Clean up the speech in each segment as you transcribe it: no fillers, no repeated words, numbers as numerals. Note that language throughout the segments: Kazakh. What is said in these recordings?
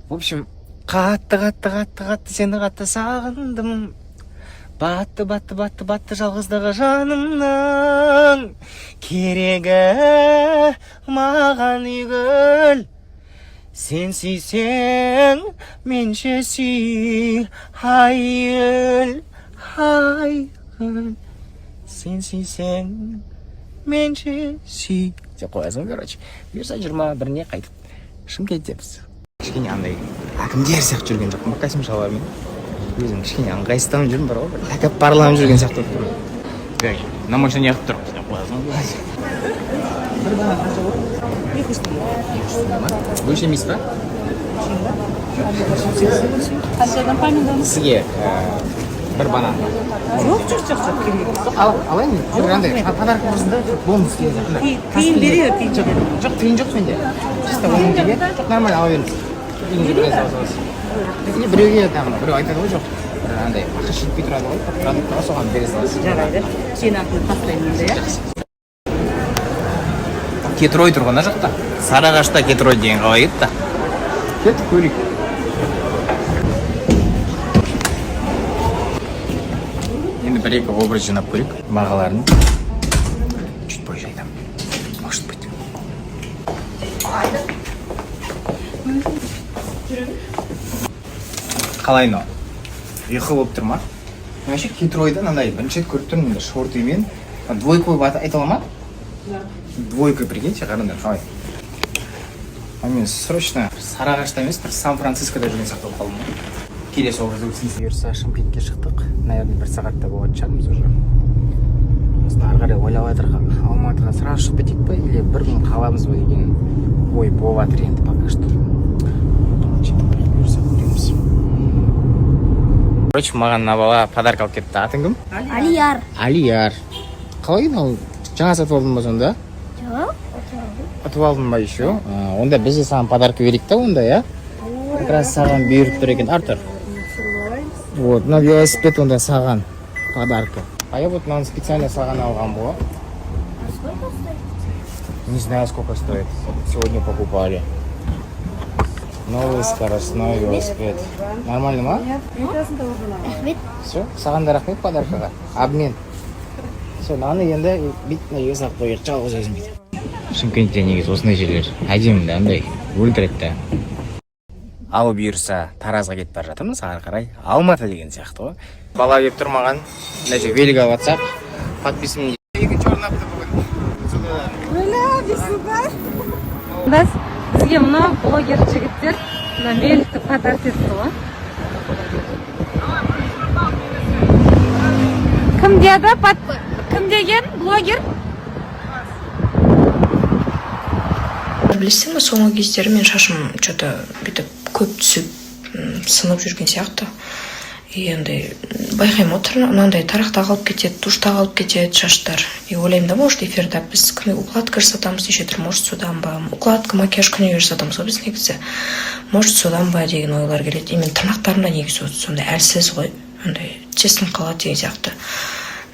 В общем, қатты сені қатты сағындым. Батты жалғыздығы жанымның. Керегі маған үйгіл. Сен сүйсең, менше сүй. Айыл. Сен сүйсең, менше сүй. Деп қоясың, короче. Бұйырса 21-не қайтып Шымкенттеміз. Кішкене андай әкімдер сияқты жүрген жоқпын. Костюм шалбармен. Өзім кішкене ыңғайсызданып жүрмін, бар ғой. Тәкаппарланып жүрген сияқты болып тұр. На машине ертіп тұрмыз деп қоясың. Бір бана қанша болды? 200 ма? Өлшемейсіз ба? Қаншадан памятдамыз? Сізге бір банан. Жоқ, керек. Алайын, жүргенде подарок болсында бонус келеді. Тиын береді, тиын береді. Жоқ, тиын жоқ менде. Чисто 10 теңге. Жоқ, нормально ала беріңіз. Тиынды біраз аласыз. Біреуге там біреу айтады ғой, жоқ. Андай ақша жетпей тұрады ғой, продуктқа соған бере саласыз. Жарайды. Сен ақылы тастаймын да, иә? Кетрой тұрған ана жақта. Сарыағашта Кетрой деген қалай еді да. Кеттік, көрейік. Енді бір-екі образ жинап көрейік. Бағаларын чуть позже айтамын. Может быть. Қалай мынау? Ұйқы болып тұр ма? Вообще Кетройдан андай бірінші рет көріп тұрмын, шортымен. Двойка болып айта аламын? Двойка, прикиньте, қараңдар, қалай. Мен срочно Сарыағашта емес, бір Сан-Францискода жүрген сияқты болып қалдым. Келесі образды өтсін. Бұйырса Шымкентке шықтық. Наверное, бір сағатта болатын шығармыз уже. Осыны ары қарай ойлап жатырмын. Алматыға сразу шығып кетейік па, или бір күн қаламыз ба деген ой болып жатыр енді пока что. Бұйырса көреміз. Короче, маған мына бала подарок алып кетті. Атың кім? Алияр. Алияр. Қалай мынау? Жаңа сатып алдың ба сонда? Жоқ. Атып алдың ба еще? Онда біз де саған подарка берейік та онда, я? Как раз саған бұйырып тұр екен. Артур. Вот, мына велосипед онда саған подарка. А я вот мынаны специально саған алған бұл. Сколько стоит? Не знаю, сколько стоит. Сегодня покупали. Новый скоростной велосипед. Нормально ма? Рахмет. Все, саған да рахмет подаркаға. Обмен. Все, мынаны енді битіне егі салып қойып жалғыз өзім бүйтіп. Шымкентте негізі осындай жерлер әдемі да, андай өлтіреді да. Ал бұйырса Таразға кетіп бара жатырмыз, ары қарай Алматы деген сияқты ғой. Бала келіп тұр маған, мына велик алып жатсақ, подписывание. Екінші орын апты бүгін. Бізге мына блогер жігіттер мына великті подарок етті ғой. Кім деді? Кім деген? Блогер? Білесің бе, соңғы кездері мен шашым что-то бүйтіп көп түсіп сынып жүрген сияқты. Енді байқаймын отыр, мынандай тарақта қалып кетеді, душта қалып кетеді шаштар. Ойлаймын да, может эфирда біз күні укладка жасатамыз, неше түрлі, может содан ба, укладка, макияж күні жасатамыз ғой біз негізі. Может содан ба деген ойлар келеді. Мен тырнақтарымда негізі сондай әлсіз ғой, андай тесіліп қалады деген сияқты.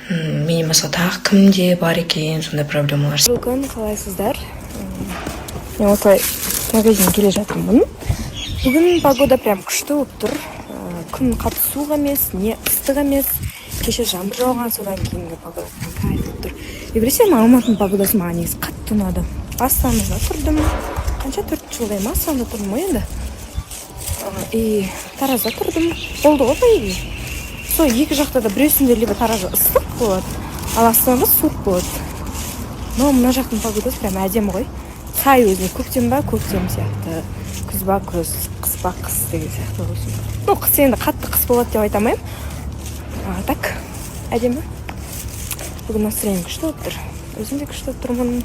Менен басқа тағы кімде бар екен сондай проблемалар. Бүгін қалайсыздар? Мен осылай магазинге келе жатырмын. Бүгін погода прям күшті болып тұр. Күн қатты суық емес, не ыстық емес. Кеше жаңбыр жауған, содан кейінгі погода кайф болып тұр. Білесің, Алматының погодасы маған негізі қатты ұнады. Астанада тұрдым. Қанша 4 жылдай Астанада тұрдым ғой енді. И Таразда тұрдым. Болды ғой по идее. Сол екі жақта да біреусінде либо Таразда ыстық болады, ал Астанада суық болады. Но мына жақтың погодасы прям әдемі ғой. Сай өзіне көктем ба көктем сияқты, күз ба күз, қыс ба қыс деген сияқты болсын. Ну, қыс енді қатты қыс болады деп айта алмаймын. Так, әдемі. Бүгін настроение күшті болып тұр. Өзім де күшті тұрмын.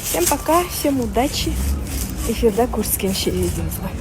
Всем пока, всем удачи. Эфирда көріскенше дейміз ғой.